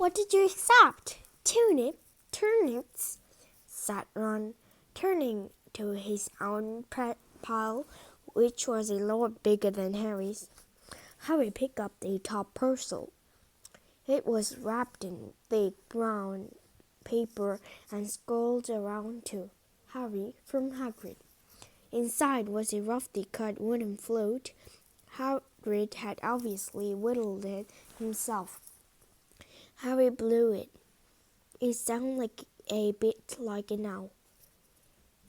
What did you accept? Turnips, said Ron, turning to his own pile, which was a lot bigger than Harry's. Harry picked up the top parcel. It was wrapped in thick brown paper and scrolled around to Harry from Hagrid. Inside was a roughly cut wooden flute. Hagrid had obviously whittled it himself. Harry blew it. It sounded a bit like an owl.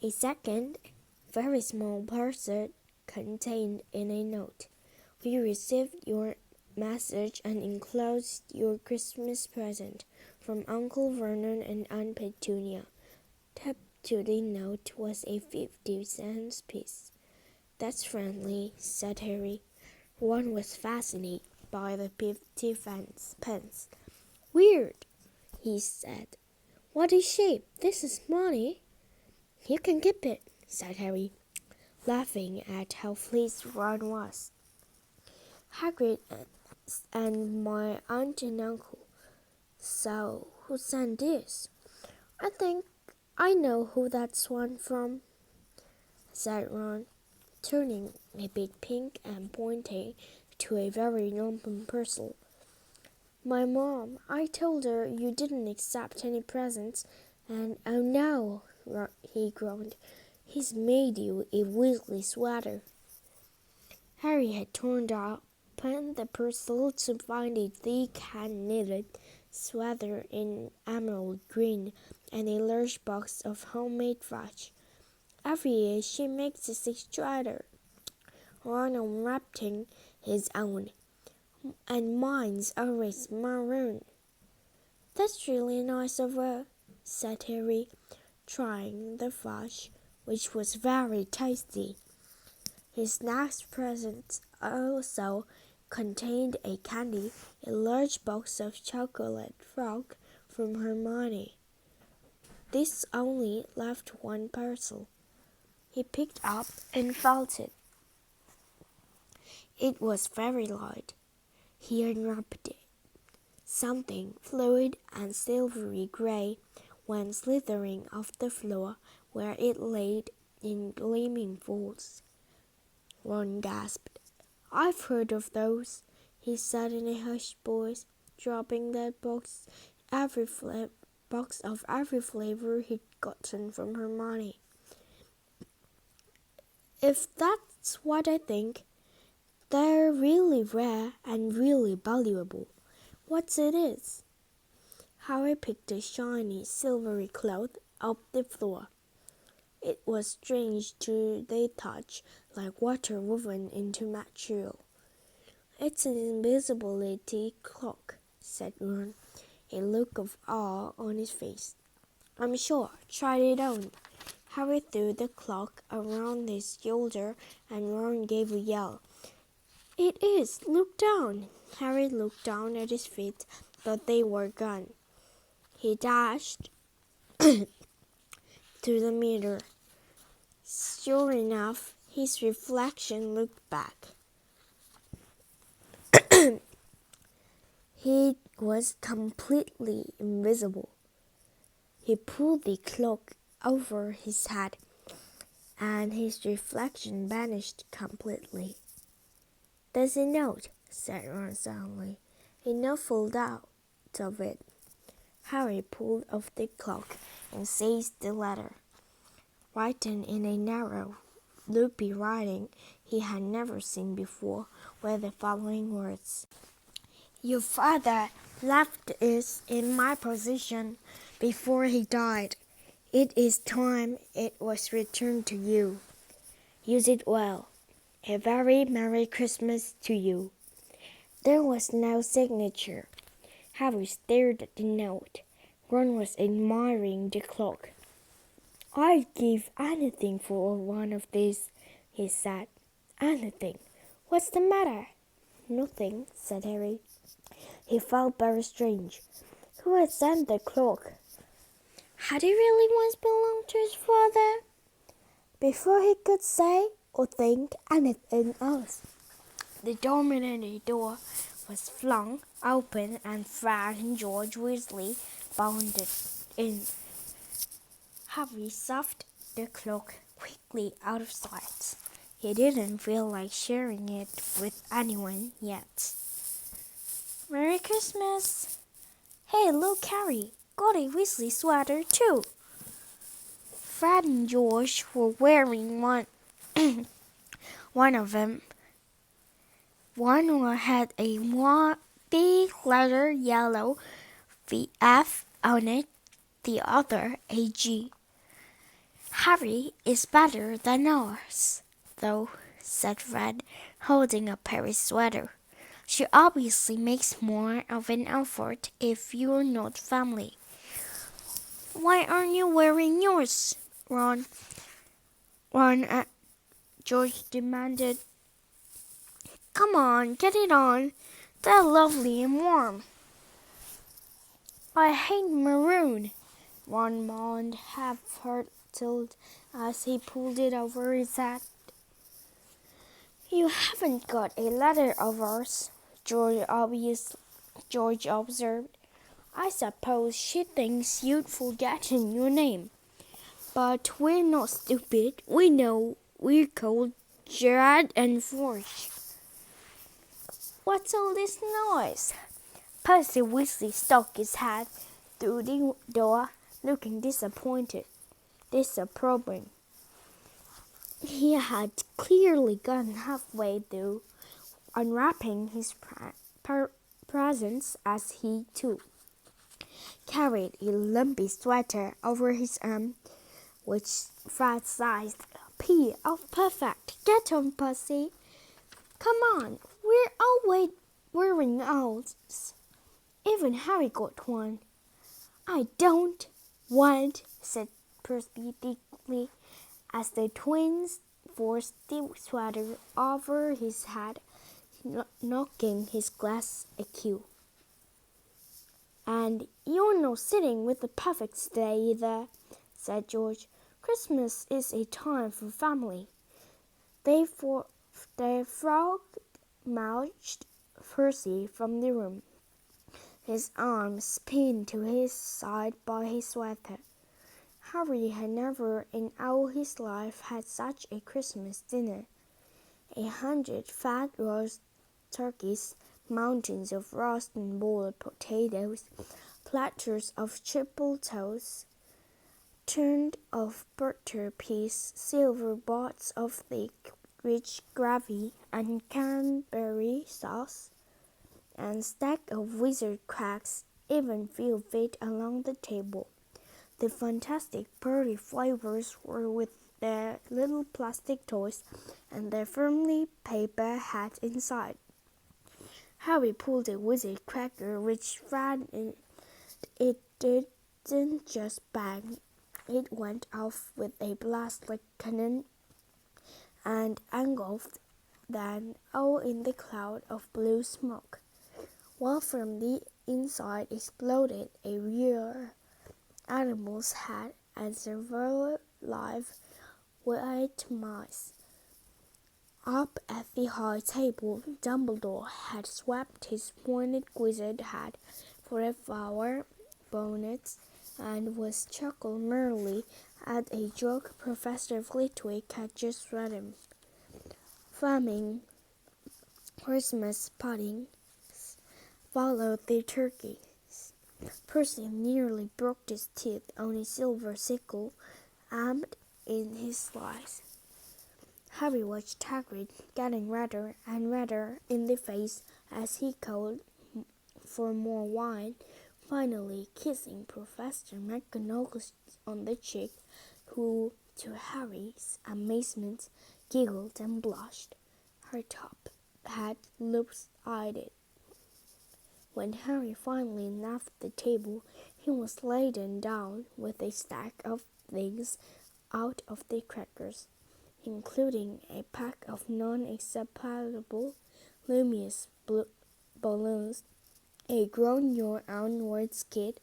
A second, very small parcel contained in a note. We received your message and enclosed your Christmas present from Uncle Vernon and Aunt Petunia. Tapped to the note was a 50-cent piece. That's friendly, said Harry. Ron was fascinated by the 50-pence. Weird, he said. What a shape! This is money. You can keep it, said Harry, laughing at how pleased Ron was. Hagrid and my aunt and uncle. So, who sent this? I think I know who that's one from, said Ron, turning a bit pink and pointing to a very open parcel. My mom. I told her you didn't accept any presents, and oh no, he groaned. He's made you a Weasley sweater. Harry had torn open the parcel to find a thick hand-knitted sweater in emerald green and a large box of homemade fudge. Every year she makes us a sweater. Ron unwrapping his own. And mine's always maroon. That's really nice of her, said Harry, trying the fudge, which was very tasty. His next present also contained a candy, a large box of chocolate frog from Hermione. This only left one parcel. He picked up and felt it. It was very light. He unwrapped it. Something fluid and silvery gray went slithering off the floor where it lay in gleaming folds. Ron gasped. I've heard of those, he said in a hushed voice, dropping that box of every flavor he'd gotten from Hermione. If that's what I think, they're really rare and really valuable. What's it is? Harry picked a shiny, silvery cloth off the floor. It was strange to the touch, like water woven into material. It's an invisibility cloak, said Ron, a look of awe on his face. I'm sure. Try it on. Harry threw the cloak around his shoulder, and Ron gave a yell. It is. Look down. Harry looked down at his feet, but they were gone. He dashed to the mirror. Sure enough, his reflection looked back. He was completely invisible. He pulled the cloak over his head, and his reflection vanished completely. There's a note, said Ron suddenly. A note pulled out of it. Harry pulled off the cloak and seized the letter. Written in a narrow, loopy writing he had never seen before were the following words. Your father left it in my possession before he died. It is time it was returned to you. Use it well. A very Merry Christmas to you. There was no signature. Harry stared at the note. Ron was admiring the clock. I'd give anything for one of these, he said. Anything. What's the matter? Nothing, said Harry. He felt very strange. Who had sent the cloak? Had he really once belonged to his father? Before he could say or think anything else, the door was flung opened and Fred and George Weasley bounded in. Harry stuffed the cloak quickly out of sight. He didn't feel like sharing it with anyone yet. Merry Christmas! Hey, look, Harry! Got a Weasley sweater too! Fred and George were wearing one, one of them. One had a big letter yellow VF on it, the other a G. Harry is better than ours, though, said Fred, holding up Harry's sweater. She obviously makes more of an effort if you're not family. Why aren't you wearing yours, Ron? George demanded. Come on, get it on. They're lovely and warm. I hate maroon, Ron moaned, half-hearted as he pulled it over his head. You haven't got a letter of ours, George observed. I suppose she thinks you'd forgotten your name. But we're not stupid. We know we're called Gerard and Forge. What's all this noise? Percy Weasley stuck his head through the door, looking disappointed, disapproving. He had clearly gotten halfway through unwrapping his presents as he, too, carried a lumpy sweater over his arm, which Fred sized P of perfect. Get on, Percy. Come on, we're all wearing ours. Even Harry got one. I don't want, said Percy thickly, as the twins forced the sweater over his head, knocking his glass askew. And you're not sitting with the Puffets today either, said George. Christmas is a time for family. The frog marched Percy from the room, his arms pinned to his side by his sweater. Harry had never in all his life had such a Christmas dinner. 100 fat roast turkeys, mountains of roast and boiled potatoes, platters of triple toast, turned of butter peas, silver pots of thick, rich gravy and cranberry sauce, and stack of wizard cracks even filled fit along the table. The fantastic pearly flavors were with their little plastic toys and their firmly paper hats inside. Harry pulled a wizard cracker which Fred it didn't just bang. It went off with a blast like cannon and engulfed them all in the cloud of blue smoke, while from the inside exploded a rear animal's head and several live white mice. Up at the high table, Dumbledore had swapped his pointed wizard hat for a flower bonnet and was chuckling merrily at a joke Professor Flitwick had just read him. Flaming Christmas puddings followed the turkeys. Percy nearly broke his teeth on a silver sickle aimed in his slice. Harry watched Hagrid getting redder and redder in the face as he called for more wine, finally kissing Professor McGonagall on the cheek, who, to Harry's amazement, giggled and blushed. Her top hat lopsided. When Harry finally left the table, he was laden down with a stack of things out of the crackers, including a pack of non-explodable luminous balloons, a grown-your-own-words kit,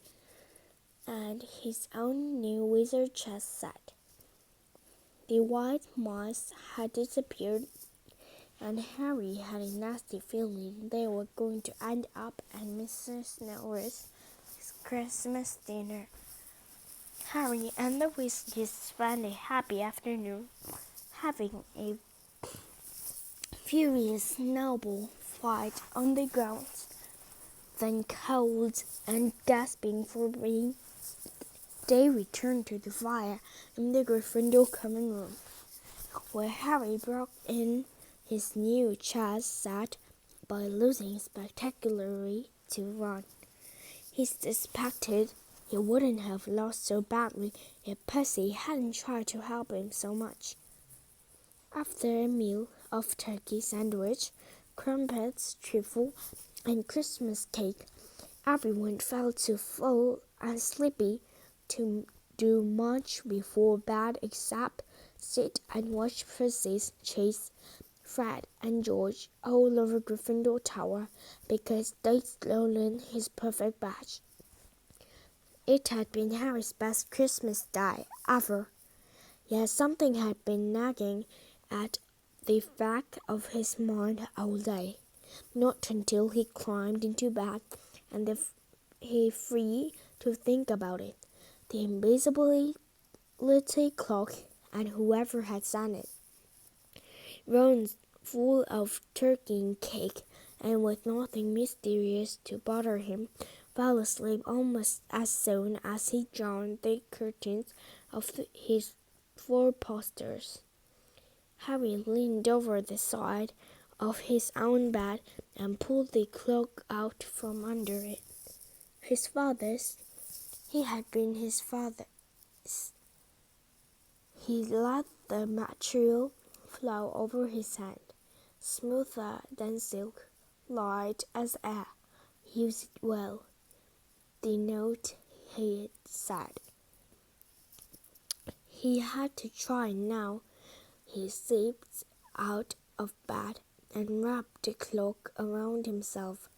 and his own new wizard chess set. The white mice had disappeared, and Harry had a nasty feeling they were going to end up at Mrs. Norris's Christmas dinner. Harry and the Weasleys spent a happy afternoon, having a furious snowball fight on the grounds. Then, cold and gasping for breath, they returned to the fire in the Gryffindor common room, where Harry broke in his new chest set by losing spectacularly to Ron. He suspected he wouldn't have lost so badly if Percy hadn't tried to help him so much. After a meal of turkey sandwich, crumpets, trifle, and Christmas cake, everyone felt too full and sleepy to do much before bed except sit and watch Percy chase Fred and George all over Gryffindor Tower because they'd stolen his perfect badge. It had been Harry's best Christmas day ever, yet something had been nagging at the back of his mind all day. Not until he climbed into bed and he free to think about it. The invisibility clock and whoever had sent it. Ron's full of turkey and cake, and with nothing mysterious to bother him, fell asleep almost as soon as he drawn the curtains of his four-posters. Harry leaned over the side of his own bed and pulled the cloak out from under it. His father's. He had been his father's. He let the material flow over his head, smoother than silk, light as air. Use it well, the note had said. He had to try now. He slipped out of bed and wrapped the cloak around himself.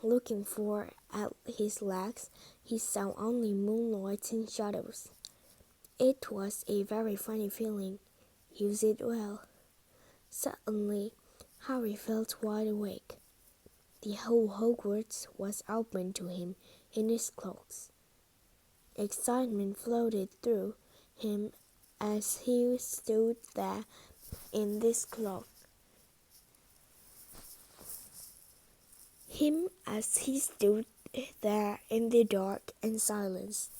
Looking forward at his legs, he saw only moonlight and shadows. It was a very funny feeling. Use it well. Suddenly, Harry felt wide awake. The whole Hogwarts was open to him in his clothes. Excitement floated through him as he stood there in this cloak. As he stood there in the dark and silence.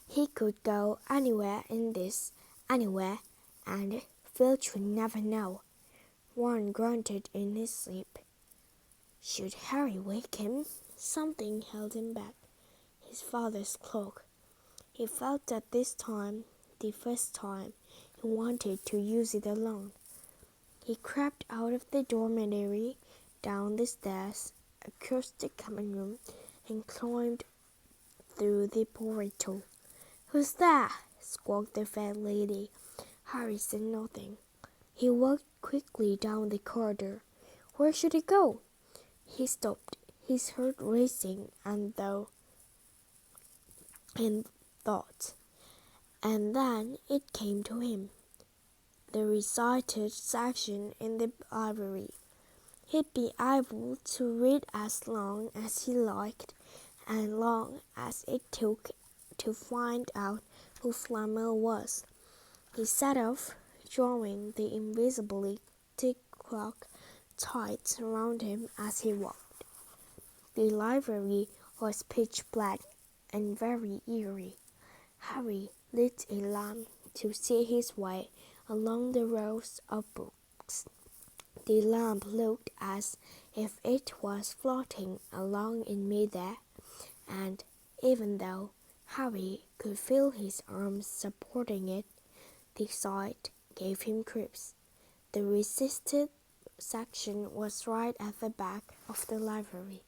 He could go anywhere in this, anywhere, and Filch would never know. Ron grunted in his sleep. Should Harry wake him? Something held him back. His father's cloak. He felt that this time, the first time, he wanted to use it alone. He crept out of the dormitory, down the stairs, across the common room, and climbed through the portal. Who's there? Squawked the fat lady. Harry said nothing. He walked quickly down the corridor. Where should he go? He stopped, his heart racing and thought. And then it came to him. The recited section in the library. He'd be able to read as long as he liked, and long as it took to find out who Flamel was. He set off, drawing the invisibility cloak tight around him as he walked. The library was pitch black and very eerie. Harry lit a lamp to see his way along the rows of books. The lamp looked as if it was floating along in midair, and even though Harry could feel his arms supporting it, the sight gave him creeps. The resisted section was right at the back of the library.